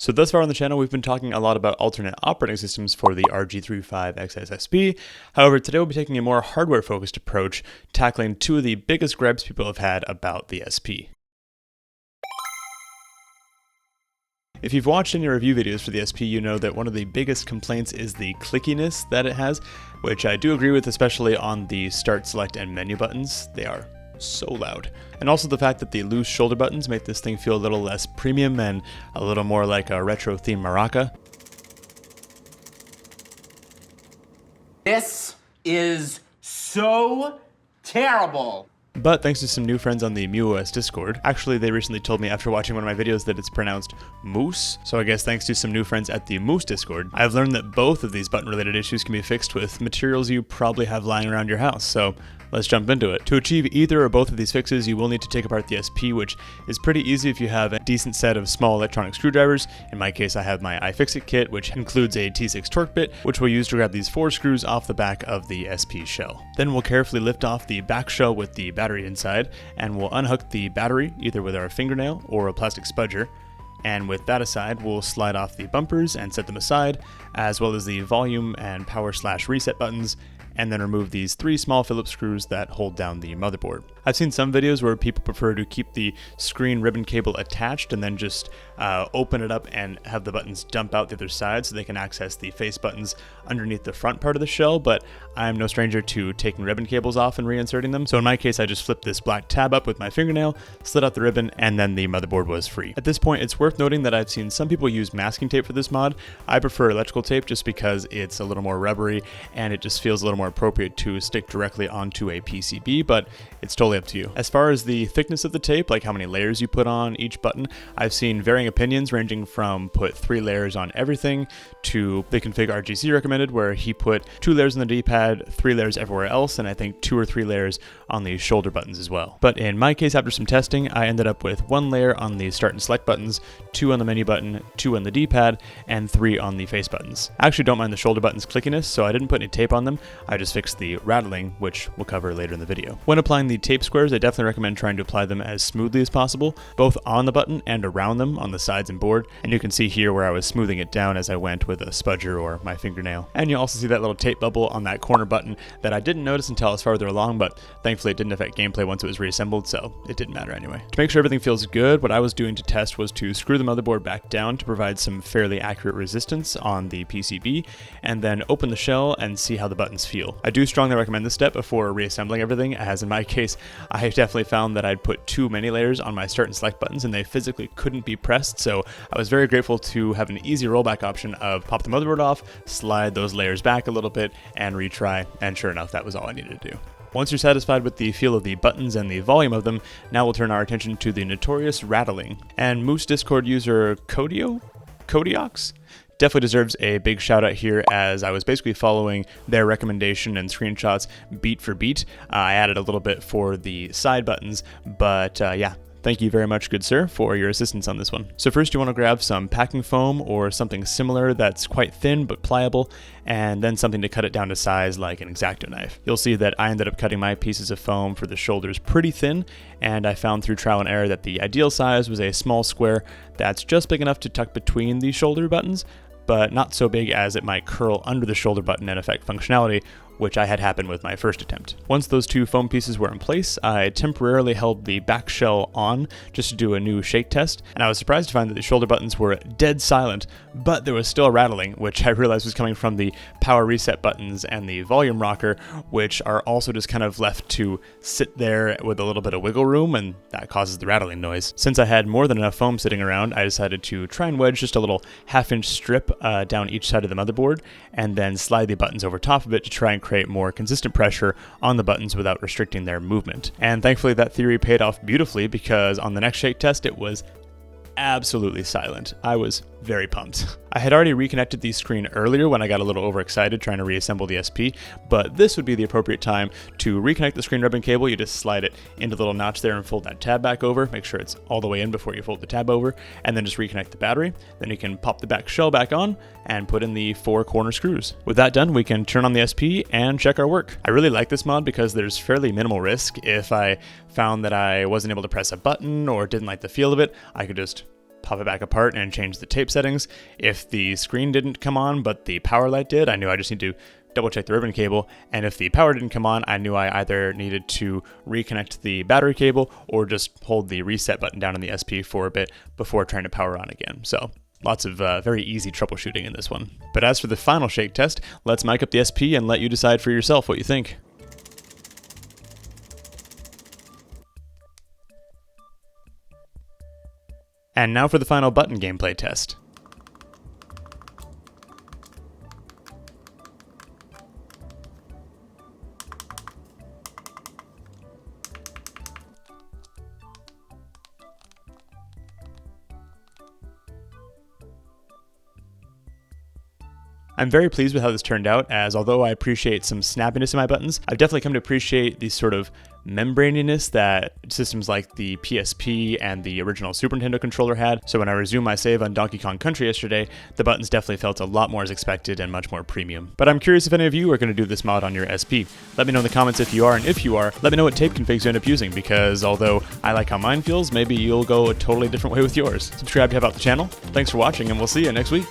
So thus far on the channel, we've been talking a lot about alternate operating systems for the RG35XX SP. However, today we'll be taking a more hardware-focused approach, tackling two of the biggest gripes people have had about the SP. If you've watched any review videos for the SP, you know that one of the biggest complaints is the clickiness that it has, which I do agree with, especially on the start, select, and menu buttons. They are so loud. And also the fact that the loose shoulder buttons make this thing feel a little less premium and a little more like a retro themed maraca. This is so terrible. But thanks to some new friends on the MuOS Discord, actually they recently told me after watching one of my videos that it's pronounced moose, so I guess thanks to some new friends at the Moose Discord, I've learned that both of these button related issues can be fixed with materials you probably have lying around your house, so let's jump into it. To achieve either or both of these fixes, you will need to take apart the SP, which is pretty easy if you have a decent set of small electronic screwdrivers. In my case, I have my iFixit kit, which includes a T6 torque bit, which we'll use to grab these 4 screws off the back of the SP shell. Then we'll carefully lift off the back shell with the battery inside, and we'll unhook the battery either with our fingernail or a plastic spudger. And with that aside, we'll slide off the bumpers and set them aside, as well as the volume and power/reset buttons, and then remove these 3 small Phillips screws that hold down the motherboard. I've seen some videos where people prefer to keep the screen ribbon cable attached and then just open it up and have the buttons dump out the other side so they can access the face buttons underneath the front part of the shell, but I'm no stranger to taking ribbon cables off and reinserting them. So in my case, I just flipped this black tab up with my fingernail, slid out the ribbon, and then the motherboard was free. At this point, it's worth noting that I've seen some people use masking tape for this mod. I prefer electrical tape just because it's a little more rubbery and it just feels a little more appropriate to stick directly onto a PCB, but it's totally up to you. As far as the thickness of the tape, like how many layers you put on each button, I've seen varying opinions ranging from put 3 layers on everything to the config RGC recommended, where he put 2 layers on the D-pad, 3 layers everywhere else, and I think 2 or 3 layers on the shoulder buttons as well. But in my case, after some testing, I ended up with 1 layer on the start and select buttons, 2 on the menu button, 2 on the D-pad, and 3 on the face buttons. I actually don't mind the shoulder buttons clickiness, so I didn't put any tape on them. I just fixed the rattling, which we'll cover later in the video. When applying the tape squares, I definitely recommend trying to apply them as smoothly as possible, both on the button and around them on the sides and board. And you can see here where I was smoothing it down as I went with a spudger or my fingernail. And you also see that little tape bubble on that corner button that I didn't notice until I was farther along, but thankfully it didn't affect gameplay once it was reassembled, so it didn't matter anyway. To make sure everything feels good, what I was doing to test was to screw the motherboard back down to provide some fairly accurate resistance on the PCB, and then open the shell and see how the buttons feel. I do strongly recommend this step before reassembling everything, as in my case, I definitely found that I'd put too many layers on my start and select buttons and they physically couldn't be pressed, so I was very grateful to have an easy rollback option of pop the motherboard off, slide those layers back a little bit, and retry, and sure enough, that was all I needed to do. Once you're satisfied with the feel of the buttons and the volume of them, now we'll turn our attention to the notorious rattling. And Moose Discord user Kodiox definitely deserves a big shout out here, as I was basically following their recommendation and screenshots beat for beat. I added a little bit for the side buttons, but yeah. Thank you very much, good sir, for your assistance on this one. So first you want to grab some packing foam or something similar that's quite thin but pliable, and then something to cut it down to size like an X-Acto knife. You'll see that I ended up cutting my pieces of foam for the shoulders pretty thin, and I found through trial and error that the ideal size was a small square that's just big enough to tuck between the shoulder buttons, but not so big as it might curl under the shoulder button and affect functionality, which I had happen with my first attempt. Once those 2 foam pieces were in place, I temporarily held the back shell on just to do a new shake test, and I was surprised to find that the shoulder buttons were dead silent, but there was still rattling, which I realized was coming from the power reset buttons and the volume rocker, which are also just kind of left to sit there with a little bit of wiggle room, and that causes the rattling noise. Since I had more than enough foam sitting around, I decided to try and wedge just a little 1/2-inch strip down each side of the motherboard, and then slide the buttons over top of it to try and create more consistent pressure on the buttons without restricting their movement. And thankfully that theory paid off beautifully, because on the next shake test it was absolutely silent. I was very pumped. I had already reconnected the screen earlier when I got a little overexcited trying to reassemble the SP, but this would be the appropriate time to reconnect the screen ribbon cable. You just slide it into the little notch there and fold that tab back over. Make sure it's all the way in before you fold the tab over, and then just reconnect the battery. Then you can pop the back shell back on and put in the 4 corner screws. With that done, we can turn on the SP and check our work. I really like this mod because there's fairly minimal risk. If I found that I wasn't able to press a button or didn't like the feel of it, I could just pop it back apart and change the tape settings. If the screen didn't come on, but the power light did, I knew I just need to double check the ribbon cable, and if the power didn't come on, I knew I either needed to reconnect the battery cable or just hold the reset button down on the SP for a bit before trying to power on again. So lots of very easy troubleshooting in this one. But as for the final shake test, let's mic up the SP and let you decide for yourself what you think. And now for the final button gameplay test. I'm very pleased with how this turned out, as although I appreciate some snappiness in my buttons, I've definitely come to appreciate the sort of membraniness that systems like the PSP and the original Super Nintendo controller had. So when I resumed my save on Donkey Kong Country yesterday, the buttons definitely felt a lot more as expected and much more premium. But I'm curious if any of you are going to do this mod on your SP. Let me know in the comments if you are, and if you are, let me know what tape configs you end up using, because although I like how mine feels, maybe you'll go a totally different way with yours. Subscribe to help out the channel. Thanks for watching, and we'll see you next week.